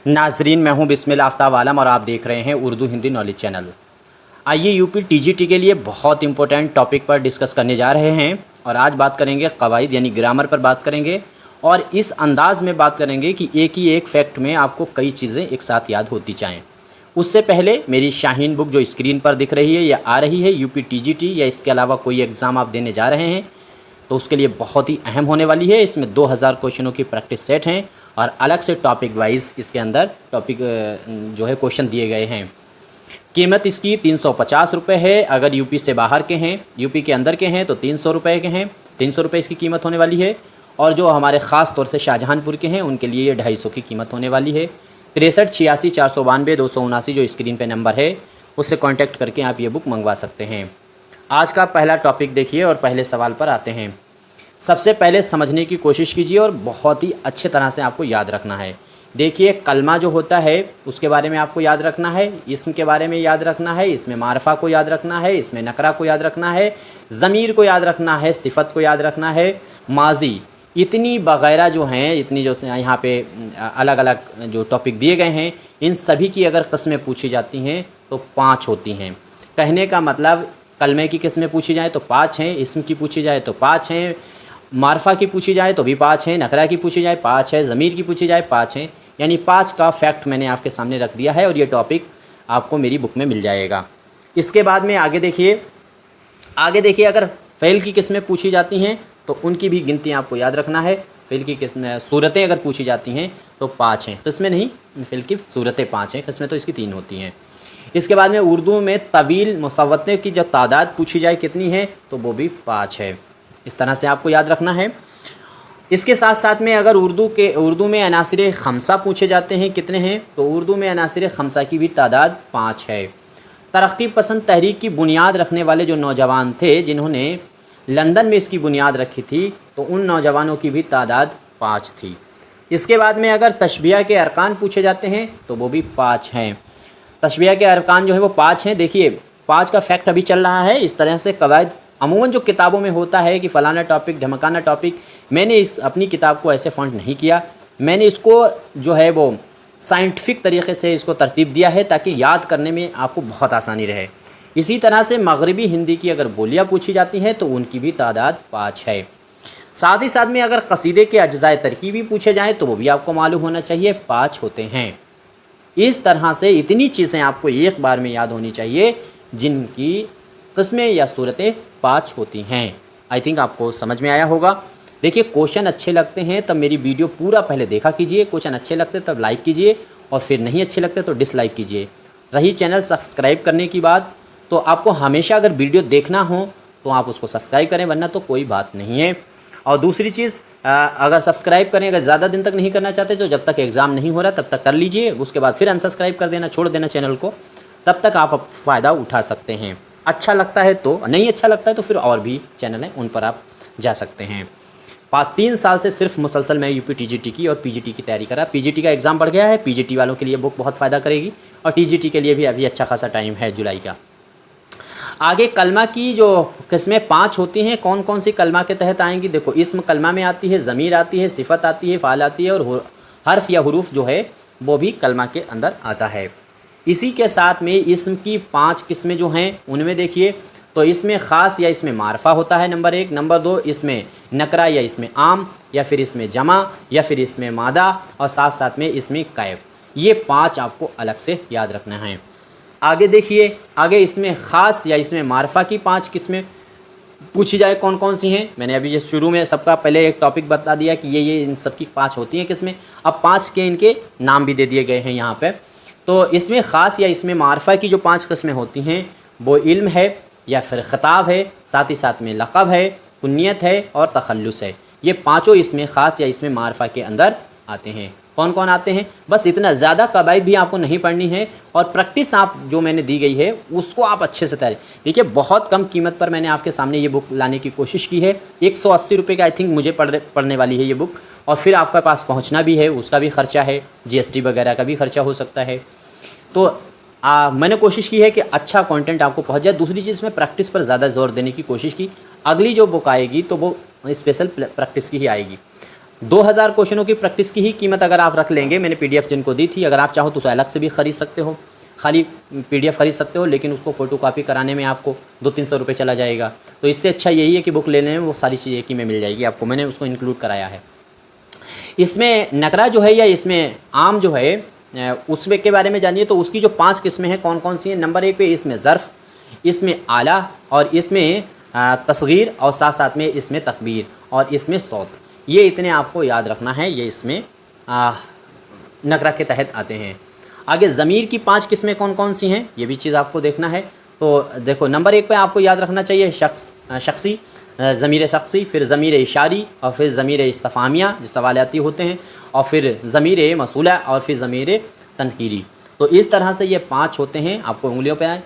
नाजरीन, मैं हूं बिस्मिल आफ्ताब आलम और आप देख रहे हैं उर्दू हिंदी नॉलेज चैनल। आइए यूपी टीजीटी के लिए बहुत इंपॉर्टेंट टॉपिक पर डिस्कस करने जा रहे हैं और आज बात करेंगे कवायद यानी ग्रामर पर बात करेंगे और इस अंदाज में बात करेंगे कि एक ही एक फैक्ट में आपको कई चीज़ें एक साथ याद होती जाएँ। उससे पहले मेरी शाहीन बुक जो स्क्रीन पर दिख रही है या आ रही है यूपी टीजीटी या इसके अलावा कोई एग्ज़ाम आप देने जा रहे हैं तो उसके लिए बहुत ही अहम होने वाली है। इसमें 2000 क्वेश्चनों की प्रैक्टिस सेट हैं और अलग से टॉपिक वाइज इसके अंदर टॉपिक जो है क्वेश्चन दिए गए हैं। कीमत इसकी 350 रुपये है। अगर यूपी से बाहर के हैं, यूपी के अंदर के हैं तो 300 रुपये के हैं, 300 रुपये इसकी कीमत होने वाली है। और जो हमारे ख़ास तौर से शाहजहांपुर के हैं उनके लिए ये 250 की कीमत होने वाली है। 63 86 492 279 जो स्क्रीन पे नंबर है उससे कांटेक्ट करके आप ये बुक मंगवा सकते हैं। आज का पहला टॉपिक देखिए और पहले सवाल पर आते हैं। सबसे पहले समझने की कोशिश कीजिए और बहुत ही अच्छे तरह से आपको याद रखना है। देखिए, कलमा जो होता है उसके बारे में आपको याद रखना है, इस्म के बारे में याद रखना है, इसमें मारफा को याद रखना है, इसमें नकरा को याद रखना है, ज़मीर को याद रखना है, सिफत को याद रखना है, माजी, इतनी वगैरह जो हैं, इतनी जो यहाँ पे अलग अलग जो टॉपिक दिए गए हैं इन सभी की अगर किस्में पूछी जाती हैं तो 5 होती हैं। कहने का मतलब कलमे की किस्में पूछी जाए तो 5 हैं, इस्म की पूछी जाए तो 5 हैं, मारफा की पूछी जाए तो भी 5 हैं, नकरा की पूछी जाए 5 है, ज़मीर की पूछी जाए 5 हैं। यानी 5 का फैक्ट मैंने आपके सामने रख दिया है और ये टॉपिक आपको मेरी बुक में मिल जाएगा। इसके बाद में आगे देखिए अगर फ़ेल की किस्में पूछी जाती हैं तो उनकी भी गिनती आपको याद रखना है। फ़ेल की किस्में सूरतें अगर पूछी जाती हैं तो 5 हैं, किस्में नहीं, फ़ेल की सूरतें 5 हैं, किस्में तो इसकी 3 होती हैं। इसके बाद में उर्दू में तवील मुसव्वतें की जो तादाद पूछी जाए कितनी है तो वो भी 5 है। इस तरह से आपको याद रखना है। इसके साथ साथ में अगर उर्दू में अनासिर खमसा पूछे जाते हैं कितने हैं तो उर्दू में अनासिर खमसा की भी तादाद 5 है। तरक्की पसंद तहरीक की बुनियाद रखने वाले जो नौजवान थे जिन्होंने लंदन में इसकी बुनियाद रखी थी तो उन नौजवानों की भी तादाद 5 थी। इसके बाद में अगर तशबिया के अरकान पूछे जाते हैं तो वो भी 5 हैं। तशबिया के अरकान जो है वो 5 हैं। देखिए, 5 का फैक्ट अभी चल रहा है। इस तरह से कवायद अमूमन जो किताबों में होता है कि फ़लाना टॉपिक ढमकाना टॉपिक, मैंने इस अपनी किताब को ऐसे फ़ॉन्ट नहीं किया। मैंने इसको जो है वो साइंटिफिक तरीक़े से इसको तरतीब दिया है ताकि याद करने में आपको बहुत आसानी रहे। इसी तरह से मगरिबी हिंदी की अगर बोलियाँ पूछी जाती हैं तो उनकी भी तादाद 5 है। साथ ही साथ में अगर कसीदे के अज्जाए तरकीबी पूछे जाएँ तो वो भी आपको मालूम होना चाहिए, 5 होते हैं। इस तरह से इतनी चीज़ें आपको एक बार में याद होनी चाहिए जिनकी किस्में या सूरतें 5 होती हैं। आई थिंक आपको समझ में आया होगा। देखिए, क्वेश्चन अच्छे लगते हैं तब मेरी वीडियो पूरा पहले देखा कीजिए, क्वेश्चन अच्छे लगते तब लाइक कीजिए और फिर नहीं अच्छे लगते तो डिसलाइक कीजिए। रही चैनल सब्सक्राइब करने की बात, तो आपको हमेशा अगर वीडियो देखना हो तो आप उसको सब्सक्राइब करें, वरना तो कोई बात नहीं है। और दूसरी चीज़, अगर सब्सक्राइब करें, अगर ज़्यादा दिन तक नहीं करना चाहते तो जब तक एग्ज़ाम नहीं हो रहा तब तक कर लीजिए, उसके बाद फिर अनसब्सक्राइब कर देना, छोड़ देना चैनल को, तब तक आप फ़ायदा उठा सकते हैं। अच्छा लगता है तो, नहीं अच्छा लगता है तो फिर और भी चैनल हैं उन पर आप जा सकते हैं। 3 साल से सिर्फ मुसलसल मैं यूपी टीजीटी की और पीजीटी की तैयारी करा। पीजीटी का एग्ज़ाम बढ़ गया है, पीजीटी वालों के लिए बुक बहुत फ़ायदा करेगी और टीजीटी के लिए भी अभी अच्छा खासा टाइम है, जुलाई का। आगे कलमा की जो किस्में 5 होती हैं, कौन कौन सी कलमा के तहत आएंगी? देखो, इस्म कलमा में आती है, ज़मीर आती है, सिफत आती है, फ़ाल आती है और हर्फ या हुरूफ जो है वो भी कलमा के अंदर आता है। इसी के साथ में इस्म की 5 किस्में जो हैं उनमें देखिए तो इसमें ख़ास या इसमें मारफा होता है, नंबर 1। नंबर 2, इसमें नकरा या इसमें आम या फिर इसमें जमा या फिर इसमें मादा और साथ साथ में इसमें कैफ। ये 5 आपको अलग से याद रखना है। आगे देखिए, आगे इसमें ख़ास या इसमें मारफा की 5 किस्में पूछी जाए कौन कौन सी हैं। मैंने अभी ये शुरू में सबका पहले एक टॉपिक बता दिया कि ये इन सब की 5 होती हैं किस्में। अब 5 के इनके नाम भी दे दिए गए हैं यहाँ पे। तो इसमें ख़ास या इसमें मारफा की जो 5 किस्में होती हैं वो इल्म है या फिर ख़िताब है, साथ ही साथ में लक़ब है, कुन्नियत है और तखल्लुस है। ये 5 इसमें ख़ास या इसमें मारफा के अंदर आते हैं। कौन कौन आते हैं? बस इतना, ज़्यादा कवायद भी आपको नहीं पढ़नी है और प्रैक्टिस आप जो मैंने दी गई है उसको आप अच्छे से तैयारी। देखिए, बहुत कम कीमत पर मैंने आपके सामने ये बुक लाने की कोशिश की है। 180 रुपये का आई थिंक मुझे पढ़ने वाली है ये बुक और फिर आपके पास पहुँचना भी है, उसका भी ख़र्चा है, GST वगैरह का भी ख़र्चा हो सकता है। तो मैंने कोशिश की है कि अच्छा कंटेंट आपको पहुंच जाए। दूसरी चीज़ में प्रैक्टिस पर ज़्यादा जोर देने की कोशिश की। अगली जो बुक आएगी तो वो स्पेशल प्रैक्टिस की ही आएगी। 2000 क्वेश्चनों की प्रैक्टिस की ही कीमत अगर आप रख लेंगे, मैंने पीडीएफ जिनको दी थी, अगर आप चाहो तो उसे अलग से भी ख़रीद सकते हो, खाली पीडीएफ ख़रीद सकते हो, लेकिन उसको फ़ोटोकॉपी कराने में आपको 200-300 रुपये चला जाएगा। तो इससे अच्छा यही है कि बुक लेने में वो सारी चीज़ें एक ही में मिल जाएगी आपको, मैंने उसको इंक्लूड कराया है। इसमें नकरा जो है या इसमें आम जो है उसमें के बारे में जानिए। तो उसकी जो 5 किस्में हैं कौन कौन सी हैं। नंबर 1 पे इसमें ज़र्फ़, इसमें आला, और इसमें तस्गीर, और साथ साथ में इसमें तकबीर, और इसमें सौत। ये इतने आपको याद रखना है, ये इसमें नकरा के तहत आते हैं। आगे ज़मीर की 5 किस्में कौन कौन सी हैं, ये भी चीज़ आपको देखना है। तो देखो नंबर 1 पे आपको याद रखना चाहिए शख्सी, ज़मीर शख्सी, फिर ज़मीर इशारी, और फिर ज़मीर इस्तफ़ामिया जो सवालाती होते हैं, और फिर ज़मीर मसूला, और फिर ज़मीर तनकीरी। तो इस तरह से ये 5 होते हैं, आपको उंगलियों पे आए।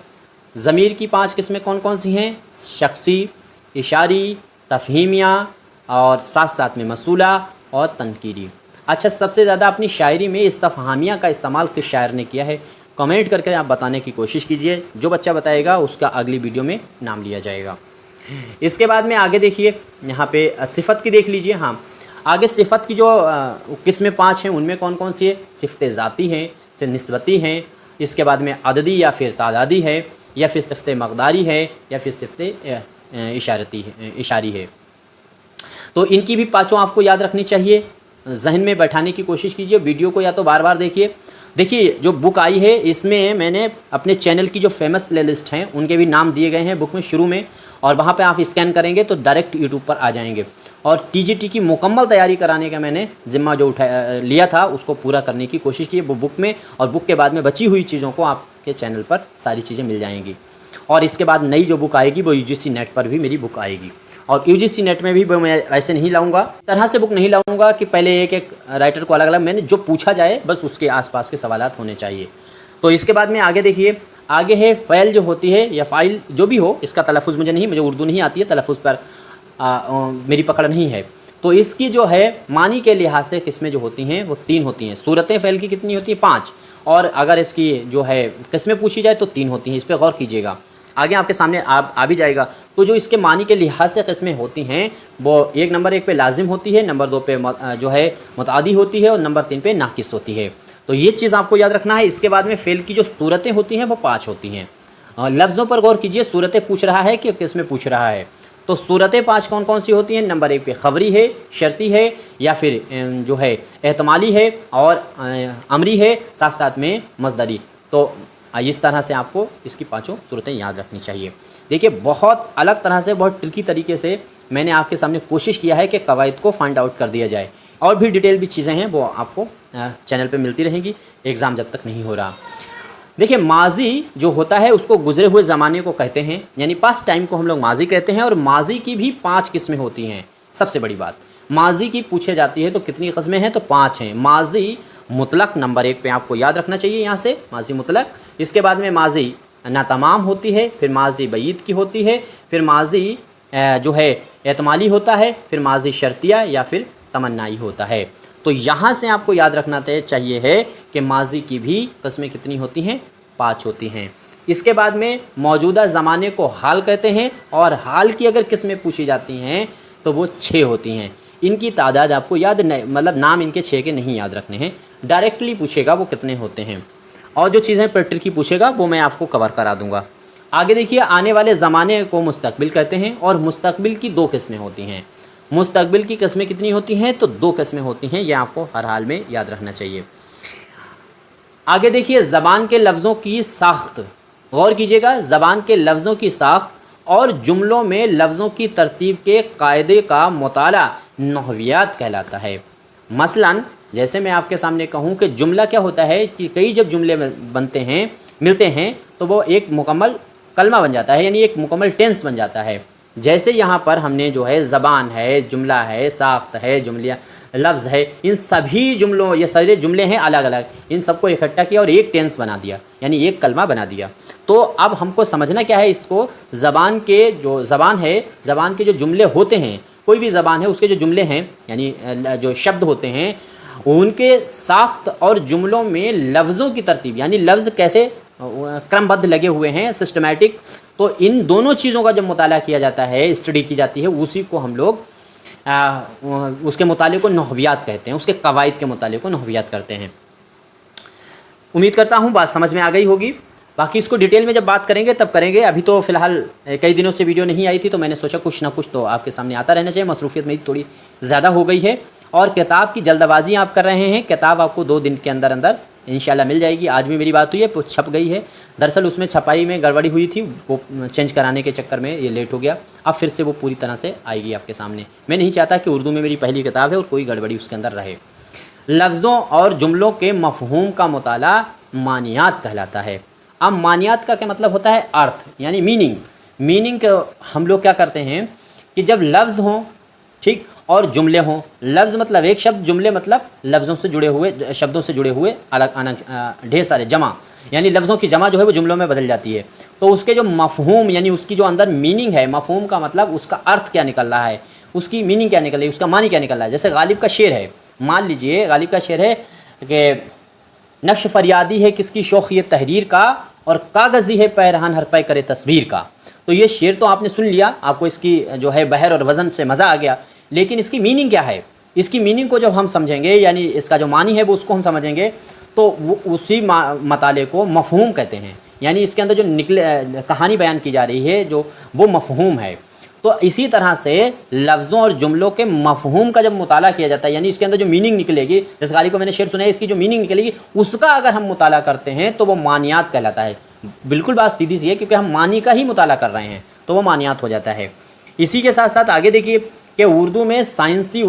ज़मीर की 5 किस्में कौन कौन सी हैं, शख्सी, इशारी, तफ़हीमिया, और साथ साथ में मसूला और तनकीरी। अच्छा, सबसे ज़्यादा अपनी शायरी में इस्तफ़हामिया का इस्तेमाल किस शायर ने किया है, कमेंट करके आप बताने की कोशिश कीजिए। जो बच्चा बताएगा उसका अगली वीडियो में नाम लिया जाएगा। इसके बाद में आगे देखिए, यहाँ पे सिफ़त की देख लीजिए। हाँ, आगे सिफ़त की जो किस्में 5 हैं उनमें कौन कौन सी है, सिफ़त ज़ाती हैं, निस्बती हैं, इसके बाद में अददी या फिर तादादी है, या फिर सिफ़त मक़दारी है, या फिर सिफ़त इशारी है। तो इनकी भी 5 आपको याद रखनी चाहिए, जहन में बैठाने की कोशिश कीजिए। वीडियो को या तो बार बार देखिए। देखिए जो बुक आई है इसमें मैंने अपने चैनल की जो फेमस प्लेलिस्ट हैं उनके भी नाम दिए गए हैं बुक में शुरू में, और वहाँ पे आप स्कैन करेंगे तो डायरेक्ट यूट्यूब पर आ जाएंगे। और टीजीटी की मुकम्मल तैयारी कराने का मैंने ज़िम्मा जो लिया था उसको पूरा करने की कोशिश की वो बुक में, और बुक के बाद में बची हुई चीज़ों को आपके चैनल पर सारी चीज़ें मिल जाएंगी। और इसके बाद नई जो बुक आएगी वो यूजीसी नेट पर भी मेरी बुक आएगी, और यूजीसी नेट में भी मैं ऐसे नहीं लाऊंगा, तरह से बुक नहीं लाऊंगा कि पहले एक एक राइटर को अलग अलग, मैंने जो पूछा जाए बस उसके आसपास के सवालात होने चाहिए। तो इसके बाद में आगे देखिए, आगे है फ़ैल जो होती है या फ़ाइल जो भी हो, इसका तलफ़ुज़ मुझे उर्दू नहीं आती है, तलफ़ुज़ पर मेरी पकड़ नहीं है। तो इसकी जो है मानी के लिहाज से किस्में जो होती हैं वो 3 होती हैं। सूरतें फ़ैल की कितनी होती हैं, 5, और अगर इसकी जो है किस्में पूछी जाए तो 3 होती हैं। इस पर गौर कीजिएगा, आगे आपके सामने आ भी जाएगा। तो जो इसके मानी के लिहाज से किस्में होती हैं वो नंबर 1 पे लाजिम होती है, नंबर 2 पे जो है मुतादी होती है, और नंबर 3 पे नाकिस होती है। तो ये चीज़ आपको याद रखना है। इसके बाद में फ़ेल की जो सूरतें होती हैं वो 5 होती हैं। लफ्ज़ों पर गौर कीजिए, सूरतें पूछ रहा है कि किस्में पूछ रहा है। तो सूरतें 5 कौन कौन सी होती हैं, नंबर 1 पे ख़बरी है, शर्ती है, या फिर जो है एहतमाली है, और अमरी है, साथ साथ में मज़दरी। तो इस तरह से आपको इसकी 5 सूरतें याद रखनी चाहिए। देखिए बहुत अलग तरह से, बहुत ट्रिकी तरीके से मैंने आपके सामने कोशिश किया है कि कवायद को फाइंड आउट कर दिया जाए, और भी डिटेल भी चीज़ें हैं वो आपको चैनल पे मिलती रहेंगी, एग्ज़ाम जब तक नहीं हो रहा। देखिए माजी जो होता है उसको गुजरे हुए ज़माने को कहते हैं, यानी पास्ट टाइम को हम लोग माजी कहते हैं। और माजी की भी 5 किस्में होती हैं। सबसे बड़ी बात, माजी की पूछे जाती है तो कितनी किस्में हैं, तो 5 हैं। माजी मुतलक नंबर 1 पे आपको याद रखना चाहिए यहाँ से, माजी मुतलक। इसके बाद में माजी ना तमाम होती है, फिर माजी बईद की होती है, फिर माजी जो है एतमाली होता है, फिर माजी शर्तिया या फिर तमन्नाई होता है। तो यहाँ से आपको याद रखना चाहिए है कि माजी की भी किस्में कितनी होती हैं, 5 होती हैं। इसके बाद में मौजूदा ज़माने को हाल कहते हैं, और हाल की अगर किस्में पूछी जाती हैं तो वो 6 होती हैं। इनकी तादाद आपको याद नहीं, मतलब नाम इनके 6 के नहीं याद रखने हैं, डायरेक्टली पूछेगा वो कितने होते हैं, और जो चीज़ें पर ट्रिकी पूछेगा वो मैं आपको कवर करा दूंगा। आगे देखिए, आने वाले ज़माने को मुस्तकबिल कहते हैं, और मुस्तकबिल की 2 किस्में होती हैं। मुस्तकबिल की किस्में कितनी होती हैं, तो 2 किस्में होती हैं, ये आपको हर हाल में याद रखना चाहिए। आगे देखिए, ज़बान के लफ्ज़ों की साख्त, गौर कीजिएगा, ज़बान के लफ्ज़ों की साख्त और जुमलों में लफ्ज़ों की तरतीब के कायदे का मुताला नहवियात कहलाता है। मसलन जैसे मैं आपके सामने कहूँ कि जुमला क्या होता है कि कई जब जुमले बनते हैं, मिलते हैं, तो वो एक मुकम्मल कलमा बन जाता है, यानी एक मुकम्मल टेंस बन जाता है। जैसे यहाँ पर हमने जो है ज़बान है, जुमला है, साख्त है, जुमलिया लफ्ज़ है, इन सभी जुमलों, ये सारे जुमले हैं अलग अलग, इन सबको इकट्ठा किया और एक टेंस बना दिया, यानी एक कलमा बना दिया। तो अब हमको समझना क्या है, इसको ज़बान के जो ज़बान है, ज़बान के जो जुमले होते हैं, कोई भी ज़बान है उसके जो जुमले हैं यानी जो शब्द होते हैं, उनके साख्त और जुमलों में लफ्ज़ों की तरतीब, यानी लफ्ज़ कैसे क्रमबद्ध लगे हुए हैं, सिस्टमेटिक, तो इन दोनों चीज़ों का जब मुताला किया जाता है, स्टडी की जाती है, उसी को हम लोग उसके मुताले को नहवियात कहते हैं, उसके कवायद के मुताले को नहवियात करते हैं। उम्मीद करता हूँ बात समझ में आ गई होगी। बाकी इसको डिटेल में जब बात करेंगे तब करेंगे। अभी तो फ़िलहाल कई दिनों से वीडियो नहीं आई थी, तो मैंने सोचा कुछ ना कुछ तो आपके सामने आता रहना चाहिए। मसरूफ़ियत मेरी थोड़ी ज़्यादा हो गई है और किताब की जल्दबाजी आप कर रहे हैं। किताब आपको 2 दिन के अंदर अंदर इंशाल्लाह मिल जाएगी। आज भी मेरी बात हुई है, छप गई है। दरअसल उसमें छपाई में गड़बड़ी हुई थी, वो चेंज कराने के चक्कर में ये लेट हो गया। अब फिर से वो पूरी तरह से आएगी आपके सामने। मैं नहीं चाहता कि उर्दू में मेरी पहली किताब है और कोई गड़बड़ी उसके अंदर रहे। लफ्ज़ों और जुमलों के मफ़हूम का मुताला मानियात कहलाता है। अब मानियात का क्या मतलब होता है? अर्थ, यानी मीनिंग हम लोग क्या करते हैं कि जब लफ्ज़ हों, ठीक, और जुमले हों। लफ्ज़ मतलब एक शब्द, जुमले मतलब लफ्ज़ों से जुड़े हुए, शब्दों से जुड़े हुए अलग अलग ढेर सारे जमा, यानी लफ्ज़ों की जमा जो है वो जुमलों में बदल जाती है। तो उसके जो मफ़हूम यानी उसकी जो अंदर मीनिंग है, मफ़हूम का मतलब उसका अर्थ क्या निकल रहा है, उसकी मीनिंग क्या निकल रही है, उसका मानी क्या निकल रहा है। जैसे गालिब का शेर है, मान लीजिए गालिब का शेर है कि नक्श फरियादी है किसकी शौक़ ये तहरीर का, और कागज़ी है पैरहान हर पै करे तस्वीर का। तो ये शेर तो आपने सुन लिया, आपको इसकी जो है बहर और वज़न से मज़ा आ गया, लेकिन इसकी मीनिंग क्या है? इसकी मीनिंग को जब हम समझेंगे, यानी इसका जो मानी है वो उसको हम समझेंगे, तो वो उसी मताले को मफ़हूम कहते हैं। यानी इसके अंदर जो कहानी बयान की जा रही है जो, वो मफ़हूम है। तो इसी तरह से लफ्ज़ों और जुमलों के मफ़हूम का जब मुताला किया जाता है, यानी इसके अंदर जो मीनिंग निकलेगी, जैसे गालिब को मैंने शेर सुना है, इसकी जो मीनिंग निकलेगी उसका अगर हम मुताला करते हैं तो वो मानियात कहलाता है। बिल्कुल बात सीधी सी है, क्योंकि हम मानी का ही मुताला कर रहे हैं तो वो मानियात हो जाता है। इसी के साथ साथ आगे देखिए कि उर्दू में साइंसी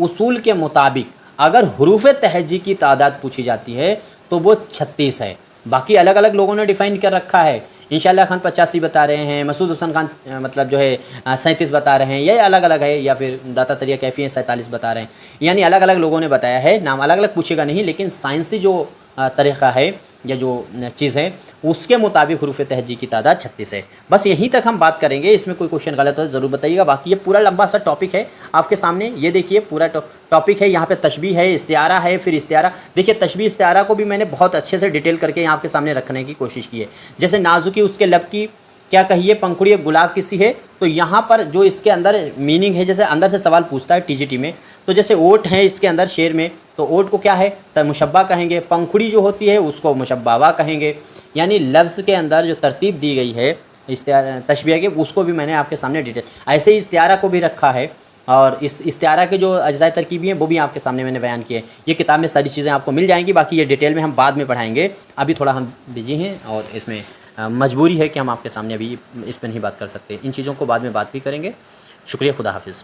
उसूल के मुताबिक अगर हुरूफ़ तहजी की तादाद पूछी जाती है तो वो 36 है। बाकी अलग अलग लोगों ने डिफ़ाइन कर रखा है। इंशाल्लाह खान 85 बता रहे हैं, मसूद हुसैन खान मतलब जो है 37 बता रहे हैं, ये अलग अलग है, या फिर दाता तरिया कैफ़ी है 47 बता रहे हैं। यानी अलग अलग लोगों ने बताया है, नाम अलग अलग पूछेगा नहीं, लेकिन साइंसी जो तरीक़ा है या जो चीज़ है उसके मुताबिक हुरूफ़ तहजी की तादाद 36 है। बस यहीं तक हम बात करेंगे। इसमें कोई क्वेश्चन गलत हो तो ज़रूर बताइएगा। बाकी ये पूरा लंबा सा टॉपिक है आपके सामने, ये देखिए पूरा टॉपिक है। यहाँ पे तशबीह है, इस्तिआरा है, फिर इस्तिआरा देखिए, तशबीह इस्तिआरा को भी मैंने बहुत अच्छे से डिटेल करके यहाँ आपके सामने रखने की कोशिश की है। जैसे नाजुकी उसके लब की क्या कहिए, पंखुड़ी गुलाब किसी है, तो यहाँ पर जो इसके अंदर मीनिंग है, जैसे अंदर से सवाल पूछता है टीजीटी में, तो जैसे ओट है इसके अंदर शेर में, तो ओट को क्या है तो मुशब्बा कहेंगे, पंखुड़ी जो होती है उसको मुशब्बावा कहेंगे। यानी लफ्ज़ के अंदर जो तरतीब दी गई है तशबीह की, उसको भी मैंने आपके सामने डिटेल, ऐसे ही इस्तिआरा को भी रखा है, और इस इस्तिआरा के जो अज्ज़ाए तरकीबी हैं वो भी आपके सामने मैंने बयान किए। ये किताब में सारी चीज़ें आपको मिल जाएंगी। बाकी ये डिटेल में हम बाद में पढ़ाएंगे, अभी थोड़ा हम बिजी हैं और इसमें मजबूरी है कि हम आपके सामने अभी इस पर नहीं बात कर सकते। इन चीज़ों को बाद में बात भी करेंगे। शुक्रिया, खुदा हाफिज़।